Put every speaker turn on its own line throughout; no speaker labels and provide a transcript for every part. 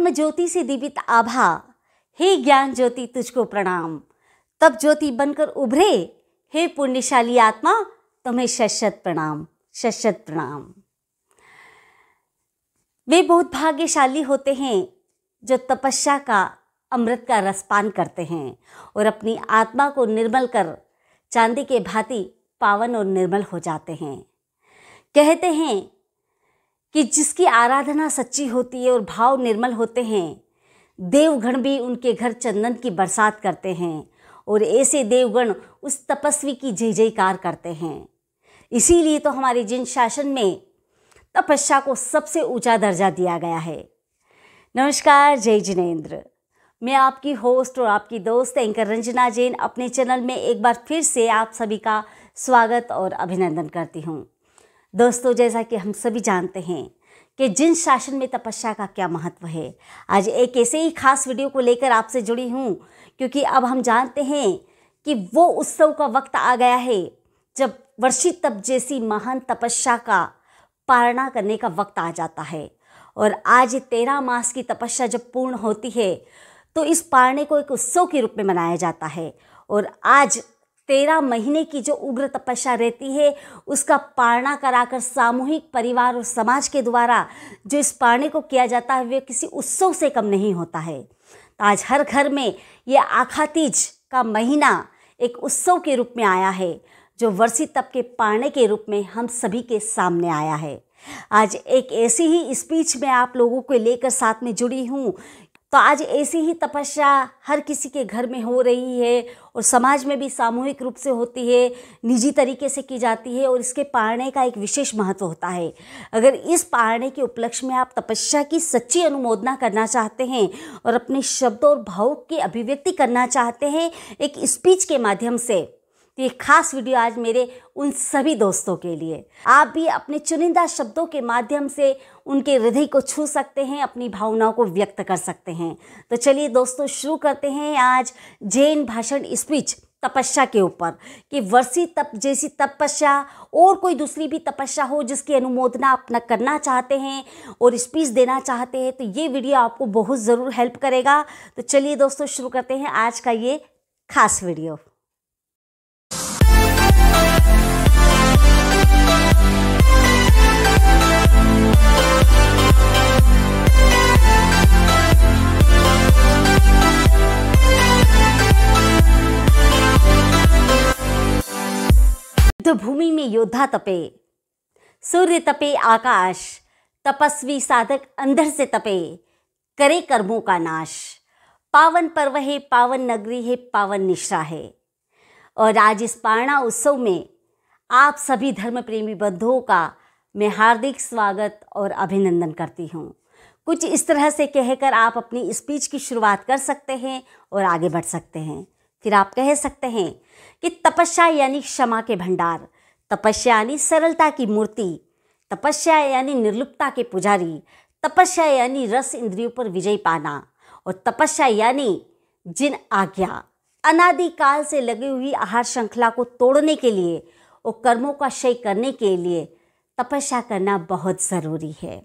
आत्म ज्योति से दीपित आभा, हे ज्ञान ज्योति तुझको प्रणाम। तब ज्योति बनकर उभरे, हे पुण्यशाली आत्मा तुम्हें शत प्रणाम, शत प्रणाम। वे बहुत भाग्यशाली होते हैं जो तपस्या का अमृत का रसपान करते हैं और अपनी आत्मा को निर्मल कर चांदी के भांति पावन और निर्मल हो जाते हैं। कहते हैं कि जिसकी आराधना सच्ची होती है और भाव निर्मल होते हैं, देवगण भी उनके घर चंदन की बरसात करते हैं और ऐसे देवगण उस तपस्वी की जय जयकार करते हैं। इसीलिए तो हमारे जिन शासन में तपस्या को सबसे ऊंचा दर्जा दिया गया है। नमस्कार, जय जिनेंद्र। मैं आपकी होस्ट और आपकी दोस्त एंकर रंजना जैन अपने चैनल में एक बार फिर से आप सभी का स्वागत और अभिनंदन करती हूँ। दोस्तों, जैसा कि हम सभी जानते हैं कि जिन शासन में तपस्या का क्या महत्व है, आज एक ऐसे ही खास वीडियो को लेकर आपसे जुड़ी हूँ, क्योंकि अब हम जानते हैं कि वो उत्सव का वक्त आ गया है जब वर्षी तप जैसी महान तपस्या का पारणा करने का वक्त आ जाता है। और आज 13 मास की तपस्या जब पूर्ण होती है तो इस पारणे को एक उत्सव के रूप में मनाया जाता है। और आज 13 महीने की जो उग्र तपस्या रहती है उसका पारणा कराकर सामूहिक परिवार और समाज के द्वारा जो इस पारणे को किया जाता है, वे किसी उत्सव से कम नहीं होता है। तो आज हर घर में ये आखा तीज का महीना एक उत्सव के रूप में आया है, जो वर्षी तप के पारणे के रूप में हम सभी के सामने आया है। आज एक ऐसी ही स्पीच में आप लोगों को लेकर साथ में जुड़ी हूँ। तो आज ऐसी ही तपस्या हर किसी के घर में हो रही है और समाज में भी सामूहिक रूप से होती है, निजी तरीके से की जाती है और इसके पारणे का एक विशेष महत्व होता है। अगर इस पारणे के उपलक्ष्य में आप तपस्या की सच्ची अनुमोदना करना चाहते हैं और अपने शब्दों और भावों की अभिव्यक्ति करना चाहते हैं एक स्पीच के माध्यम से, तो ये खास वीडियो आज मेरे उन सभी दोस्तों के लिए। आप भी अपने चुनिंदा शब्दों के माध्यम से उनके हृदय को छू सकते हैं, अपनी भावनाओं को व्यक्त कर सकते हैं। तो चलिए दोस्तों, शुरू करते हैं आज जैन भाषण स्पीच तपस्या के ऊपर कि वर्षी तप जैसी तपस्या और कोई दूसरी भी तपस्या हो जिसकी अनुमोदना अपना करना चाहते हैं और स्पीच देना चाहते हैं, तो ये वीडियो आपको बहुत ज़रूर हेल्प करेगा। तो चलिए दोस्तों, शुरू करते हैं आज का ये खास वीडियो। भूमि में योद्धा तपे, सूर्य तपे आकाश, तपस्वी साधक अंदर से तपे, करे कर्मों का नाश। पावन पर्व है, पावन नगरी है, पावन निशा है। और आज इस पारणा उत्सव में आप सभी धर्म प्रेमी बंधुओं का मैं हार्दिक स्वागत और अभिनंदन करती हूँ। कुछ इस तरह से कहकर आप अपनी स्पीच की शुरुआत कर सकते हैं और आगे बढ़ सकते हैं। फिर आप कह सकते हैं कि तपस्या यानी क्षमा के भंडार, तपस्या यानी सरलता की मूर्ति, तपस्या यानी निर्लिप्तता के पुजारी, तपस्या यानी रस इंद्रियों पर विजय पाना, और तपस्या यानी जिन आज्ञा अनादिकाल से लगी हुई आहार श्रृंखला को तोड़ने के लिए और कर्मों का क्षय करने के लिए तपस्या करना बहुत ज़रूरी है।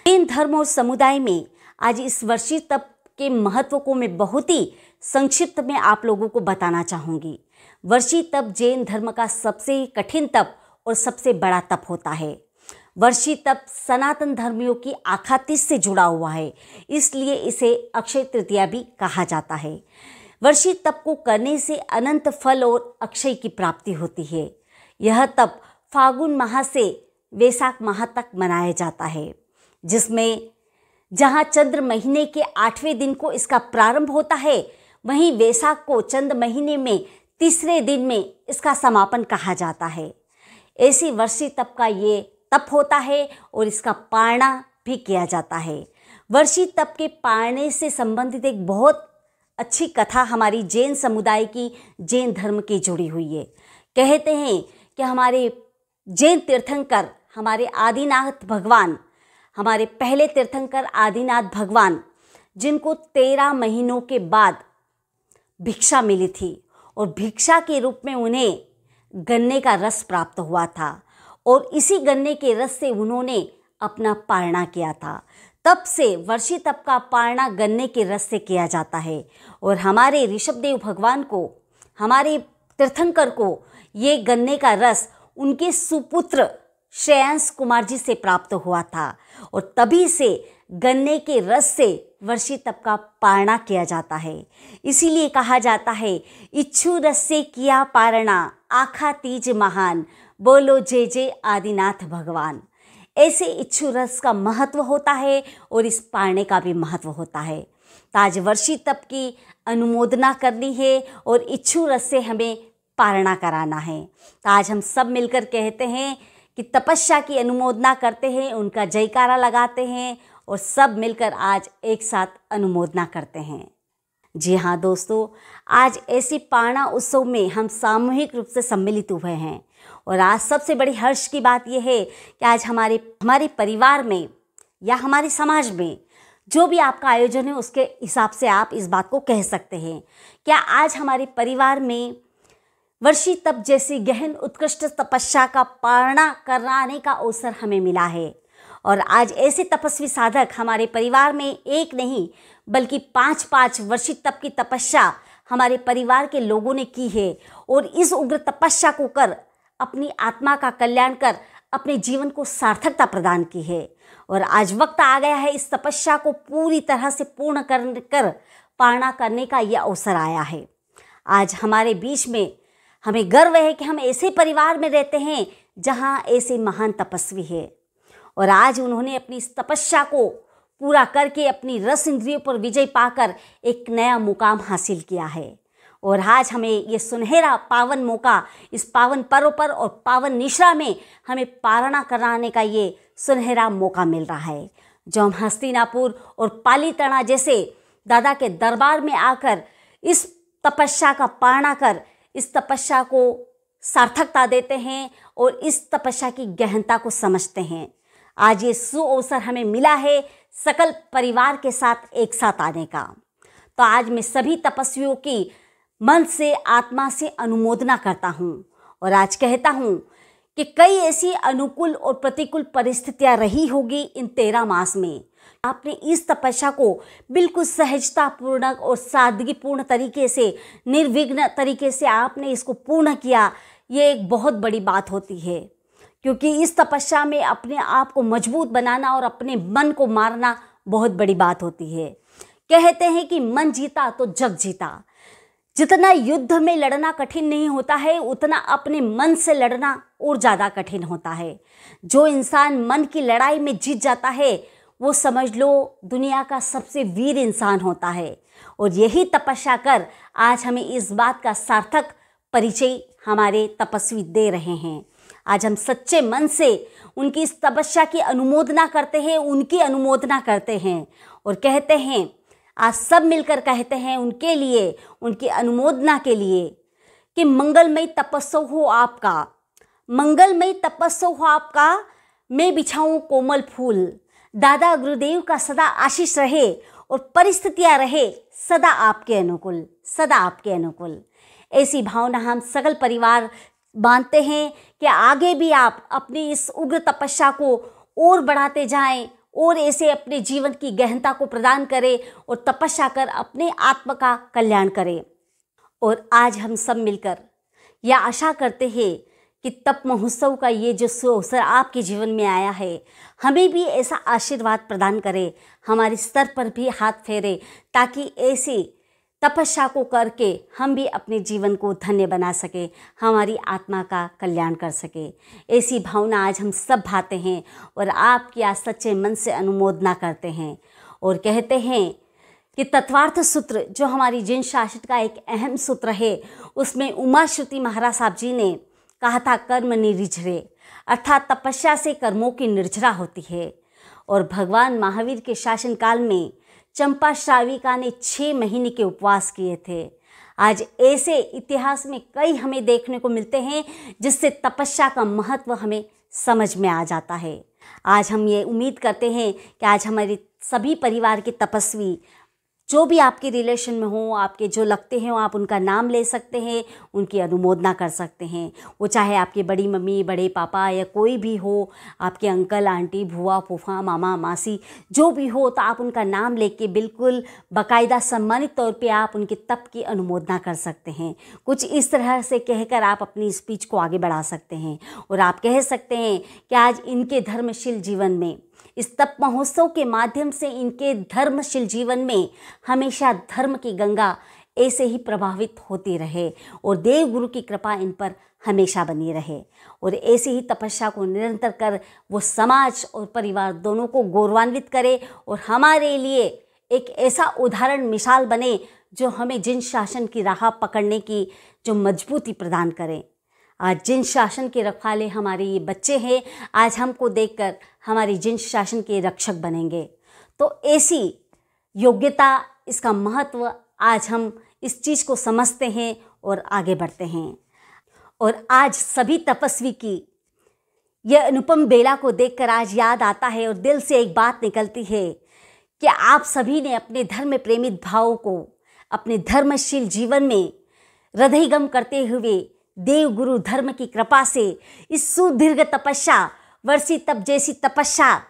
जैन धर्म और समुदाय में आज इस वर्षी तप के महत्व को मैं बहुत ही संक्षिप्त में आप लोगों को बताना चाहूँगी। वर्षी तप जैन धर्म का सबसे कठिन तप और सबसे बड़ा तप होता है। वर्षी तप सनातन धर्मियों की आखातीज से जुड़ा हुआ है, इसलिए इसे अक्षय तृतीया भी कहा जाता है। वर्षी तप को करने से अनंत फल और अक्षय की प्राप्ति होती है। यह तप फागुन माह से वैशाख माह तक मनाया जाता है, जिसमें जहाँ चंद्र महीने के 8वें दिन को इसका प्रारंभ होता है, वहीं वैशाख को चंद्र महीने में 3रे दिन में इसका समापन कहा जाता है। ऐसी वर्षी तप का ये तप होता है और इसका पारणा भी किया जाता है। वर्षी तप के पारणे से संबंधित एक बहुत अच्छी कथा हमारी जैन समुदाय की, जैन धर्म की जुड़ी हुई है। कहते हैं कि हमारे जैन तीर्थंकर, हमारे आदिनाथ भगवान, हमारे पहले तीर्थंकर आदिनाथ भगवान, जिनको 13 महीनों के बाद भिक्षा मिली थी और भिक्षा के रूप में उन्हें गन्ने का रस प्राप्त हुआ था और इसी गन्ने के रस से उन्होंने अपना पारणा किया था। तब से वर्षी तप का पारणा गन्ने के रस से किया जाता है। और हमारे ऋषभदेव भगवान को, हमारे तीर्थंकर को ये गन्ने का रस उनके सुपुत्र श्रेयांश कुमार जी से प्राप्त हुआ था और तभी से गन्ने के रस से वर्षी तप का पारणा किया जाता है। इसीलिए कहा जाता है, इच्छु रस से किया पारणा, आखा तीज महान, बोलो जय जय आदिनाथ भगवान। ऐसे इच्छु रस का महत्व होता है और इस पारणे का भी महत्व होता है। तो आज वर्षी तप की अनुमोदना करनी है और इच्छु रस से हमें पारणा कराना है। तो आज हम सब मिलकर कहते हैं कि तपस्या की अनुमोदना करते हैं, उनका जयकारा लगाते हैं और सब मिलकर आज एक साथ अनुमोदना करते हैं। जी हाँ दोस्तों, आज ऐसी पारणा उत्सव में हम सामूहिक रूप से सम्मिलित हुए हैं और आज सबसे बड़ी हर्ष की बात यह है कि आज हमारे परिवार में या हमारे समाज में जो भी आपका आयोजन है उसके हिसाब से आप इस बात को कह सकते हैं। क्या आज हमारे परिवार में वर्षी तप जैसी गहन उत्कृष्ट तपस्या का पारणा कराने का अवसर हमें मिला है और आज ऐसे तपस्वी साधक हमारे परिवार में एक नहीं बल्कि 5-5 वर्षी तप की तपस्या हमारे परिवार के लोगों ने की है और इस उग्र तपस्या को कर अपनी आत्मा का कल्याण कर अपने जीवन को सार्थकता प्रदान की है। और आज वक्त आ गया है इस तपस्या को पूरी तरह से पूर्ण कर पारणा करने का यह अवसर आया है। आज हमारे बीच में हमें गर्व है कि हम ऐसे परिवार में रहते हैं जहां ऐसे महान तपस्वी है और आज उन्होंने अपनी इस तपस्या को पूरा करके अपनी रस इंद्रियों पर विजय पाकर एक नया मुकाम हासिल किया है। और आज हमें ये सुनहरा पावन मौका इस पावन पर्व पर और पावन निशा में हमें पारणा कराने का ये सुनहरा मौका मिल रहा है, जो हम हस्तिनापुर और पालीताना जैसे दादा के दरबार में आकर इस तपस्या का पारणा कर इस तपस्या को सार्थकता देते हैं और इस तपस्या की गहनता को समझते हैं। आज ये सुअवसर हमें मिला है सकल परिवार के साथ एक साथ आने का। तो आज मैं सभी तपस्वियों की मन से आत्मा से अनुमोदना करता हूँ और आज कहता हूँ कि कई ऐसी अनुकूल और प्रतिकूल परिस्थितियाँ रही होगी इन 13 मास में। आपने इस तपस्या को बिल्कुल सहजतापूर्वक और सादगीपूर्ण तरीके से, निर्विघ्न तरीके से आपने इसको पूर्ण किया। ये एक बहुत बड़ी बात होती है क्योंकि इस तपस्या में अपने आप को मजबूत बनाना और अपने मन को मारना बहुत बड़ी बात होती है। कहते हैं कि मन जीता तो जग जीता। जितना युद्ध में लड़ना कठिन नहीं होता है उतना अपने मन से लड़ना और ज़्यादा कठिन होता है। जो इंसान मन की लड़ाई में जीत जाता है वो समझ लो दुनिया का सबसे वीर इंसान होता है। और यही तपस्या कर आज हमें इस बात का सार्थक परिचय हमारे तपस्वी दे रहे हैं। आज हम सच्चे मन से उनकी इस तपस्या की अनुमोदना करते हैं, उनकी अनुमोदना करते हैं और कहते हैं, आज सब मिलकर कहते हैं उनके लिए, उनकी अनुमोदना के लिए कि मंगलमय तपस्सव हो आपका, मंगलमय तपस्सव हो आपका, मैं बिछाऊं कोमल फूल, दादा गुरुदेव का सदा आशीष रहे और परिस्थितियां रहे सदा आपके अनुकूल, सदा आपके अनुकूल। ऐसी भावना हम सकल परिवार मानते हैं कि आगे भी आप अपनी इस उग्र तपस्या को और बढ़ाते जाएं और ऐसे अपने जीवन की गहनता को प्रदान करें और तपस्या कर अपने आत्मा का कल्याण करें। और आज हम सब मिलकर यह आशा करते हैं कि तप महोत्सव का ये जो सुअवसर आपके जीवन में आया है हमें भी ऐसा आशीर्वाद प्रदान करे, हमारे स्तर पर भी हाथ फेरे ताकि ऐसी तपस्या को करके हम भी अपने जीवन को धन्य बना सके, हमारी आत्मा का कल्याण कर सके। ऐसी भावना आज हम सब भाते हैं और आपकी आज सच्चे मन से अनुमोदना करते हैं और कहते हैं कि तत्वार्थ सूत्र जो हमारी जिन शास्त्र का एक अहम सूत्र है उसमें उमा श्रुति महाराज साहब जी ने कहा था, कर्म निर्झरे, अर्थात तपस्या से कर्मों की निर्झरा होती है। और भगवान महावीर के शासन काल में चंपा श्राविका ने 6 महीने के उपवास किए थे। आज ऐसे इतिहास में कई हमें देखने को मिलते हैं जिससे तपस्या का महत्व हमें समझ में आ जाता है। आज हम ये उम्मीद करते हैं कि आज हमारे सभी परिवार के तपस्वी जो भी आपके रिलेशन में हो, आपके जो लगते हैं आप उनका नाम ले सकते हैं, उनकी अनुमोदना कर सकते हैं। वो चाहे आपके बड़ी मम्मी, बड़े पापा या कोई भी हो, आपके अंकल आंटी, बुआ फूफा, मामा मासी, जो भी हो, तो आप उनका नाम लेके बिल्कुल बाकायदा सम्मानित तौर पे आप उनके तप की अनुमोदना कर सकते हैं। कुछ इस तरह से कहकर आप अपनी स्पीच को आगे बढ़ा सकते हैं और आप कह सकते हैं कि आज इनके धर्मशील जीवन में, इस तप महोत्सव के माध्यम से इनके धर्मशील जीवन में हमेशा धर्म की गंगा ऐसे ही प्रभावित होती रहे और देव गुरु की कृपा इन पर हमेशा बनी रहे और ऐसे ही तपस्या को निरंतर कर वो समाज और परिवार दोनों को गौरवान्वित करे और हमारे लिए एक ऐसा उदाहरण मिसाल बने जो हमें जिन शासन की राह पकड़ने की जो मजबूती प्रदान करे। आज जिन शासन के रखवाले हमारे ये बच्चे हैं, आज हमको देखकर हमारी जिन शासन के रक्षक बनेंगे। तो ऐसी योग्यता, इसका महत्व आज हम इस चीज़ को समझते हैं और आगे बढ़ते हैं। और आज सभी तपस्वी की यह अनुपम बेला को देखकर आज याद आता है और दिल से एक बात निकलती है कि आप सभी ने अपने धर्म प्रेमित भावों को अपने धर्मशील जीवन में हृदयंगम करते हुए देव गुरु धर्म की कृपा से इस सुदीर्घ तपस्या, वर्षी तप जैसी तपस्या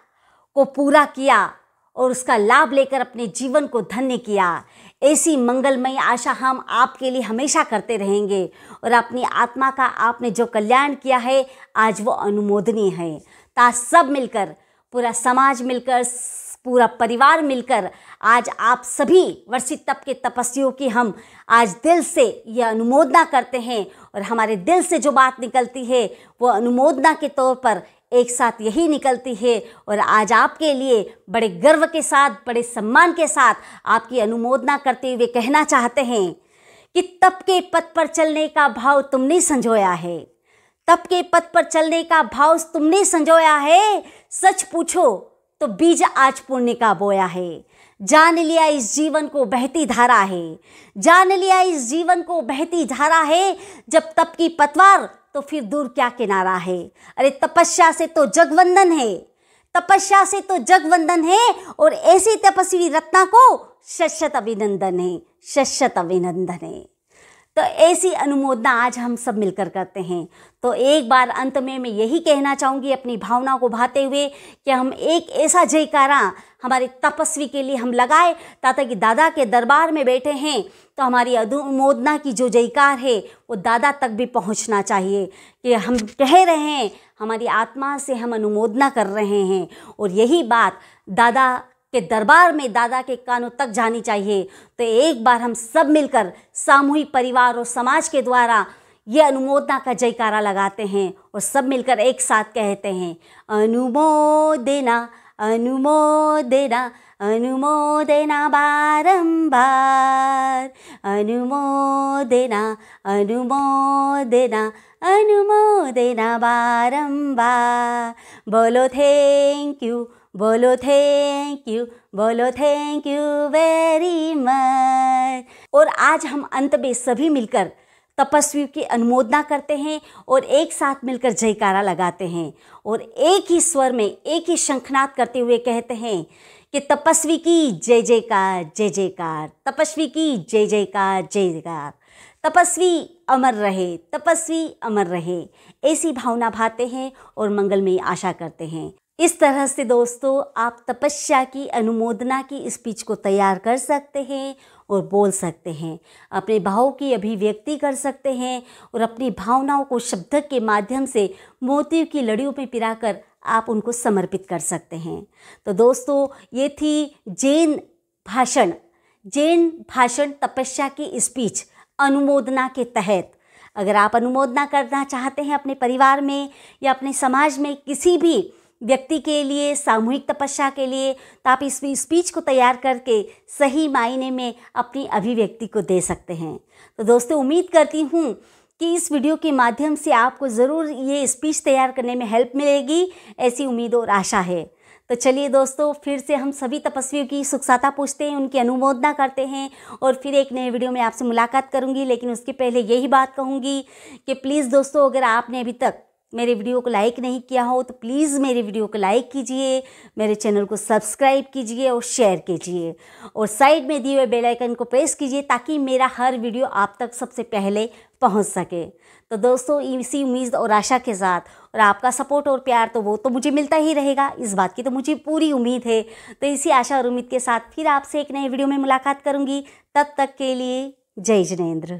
को पूरा किया और उसका लाभ लेकर अपने जीवन को धन्य किया। ऐसी मंगलमयी आशा हम आपके लिए हमेशा करते रहेंगे और अपनी आत्मा का आपने जो कल्याण किया है आज वो अनुमोदनीय है। ताकि सब मिलकर, पूरा समाज मिलकर, पूरा परिवार मिलकर आज आप सभी वर्षी तप के तपस्वियों की हम आज दिल से यह अनुमोदना करते हैं और हमारे दिल से जो बात निकलती है वो अनुमोदना के तौर पर एक साथ यही निकलती है और आज आपके लिए बड़े गर्व के साथ, बड़े सम्मान के साथ आपकी अनुमोदना करते हुए कहना चाहते हैं कि तप के पथ पर चलने का भाव तुमने संजोया है, तप के पथ पर चलने का भाव तुमने संजोया है। सच पूछो तो बीज आज पुण्य का बोया है। जान लिया इस जीवन को बहती धारा है, जान लिया इस जीवन को बहती धारा है। जब तप की पतवार तो फिर दूर क्या किनारा है। अरे तपस्या से तो जगवंदन है, तपस्या से तो जगवंदन है और ऐसी तपस्वी रत्ना को शत अभिनंदन है, शत अभिनंदन है। तो ऐसी अनुमोदना आज हम सब मिलकर करते हैं। तो एक बार अंत में मैं यही कहना चाहूँगी अपनी भावना को भाते हुए कि हम एक ऐसा जयकारा हमारे तपस्वी के लिए हम लगाए ताकि दादा के दरबार में बैठे हैं तो हमारी अनुमोदना की जो जयकार है वो दादा तक भी पहुंचना चाहिए कि हम कह रहे हैं, हमारी आत्मा से हम अनुमोदना कर रहे हैं और यही बात दादा के दरबार में, दादा के कानों तक जानी चाहिए। तो एक बार हम सब मिलकर सामूहिक परिवार और समाज के द्वारा ये अनुमोदना का जयकारा लगाते हैं और सब मिलकर एक साथ कहते हैं, अनुमोदना अनुमोदना अनुमोदना बारंबार, अनुमोदना अनुमोदना अनुमोदना बारंबार। बोलो थैंक यू, बोलो थैंक यू, बोलो थैंक यू वेरी मच। और आज हम अंत में सभी मिलकर तपस्वी की अनुमोदना करते हैं और एक साथ मिलकर जयकारा लगाते हैं और एक ही स्वर में, एक ही शंखनाद करते हुए कहते हैं कि तपस्वी की जय जयकार, जय जयकार, तपस्वी की जय जयकार, जय जयकार, तपस्वी अमर रहे, तपस्वी अमर रहे। ऐसी भावना भाते हैं और मंगलमयी आशा करते हैं। इस तरह से दोस्तों आप तपस्या की अनुमोदना की स्पीच को तैयार कर सकते हैं और बोल सकते हैं, अपने भावों की अभिव्यक्ति कर सकते हैं और अपनी भावनाओं को शब्द के माध्यम से मोतियों की लड़ियों में पिराकर आप उनको समर्पित कर सकते हैं। तो दोस्तों ये थी जैन भाषण तपस्या की स्पीच अनुमोदना के तहत। अगर आप अनुमोदना करना चाहते हैं अपने परिवार में या अपने समाज में किसी भी व्यक्ति के लिए, सामूहिक तपस्या के लिए, तो आप इस स्पीच को तैयार करके सही मायने में अपनी अभिव्यक्ति को दे सकते हैं। तो दोस्तों उम्मीद करती हूँ कि इस वीडियो के माध्यम से आपको ज़रूर ये स्पीच तैयार करने में हेल्प मिलेगी, ऐसी उम्मीद और आशा है। तो चलिए दोस्तों फिर से हम सभी तपस्वियों की सुख साता पूछते हैं, उनकी अनुमोदना करते हैं और फिर एक नए वीडियो में आपसे मुलाकात करूंगी। लेकिन उसके पहले यही बात कहूंगी कि प्लीज़ दोस्तों अगर आपने अभी तक मेरे वीडियो को लाइक नहीं किया हो तो प्लीज़ मेरे वीडियो को लाइक कीजिए, मेरे चैनल को सब्सक्राइब कीजिए और शेयर कीजिए, और साइड में दिए हुए बेल आइकन को प्रेस कीजिए ताकि मेरा हर वीडियो आप तक सबसे पहले पहुंच सके। तो दोस्तों, इसी उम्मीद और आशा के साथ, और आपका सपोर्ट और प्यार तो वो तो मुझे मिलता ही रहेगा, इस बात की तो मुझे पूरी उम्मीद है। तो इसी आशा और उम्मीद के साथ फिर आपसे एक नए वीडियो में मुलाकात करूँगी। तब तक के लिए जय जिनेंद्र।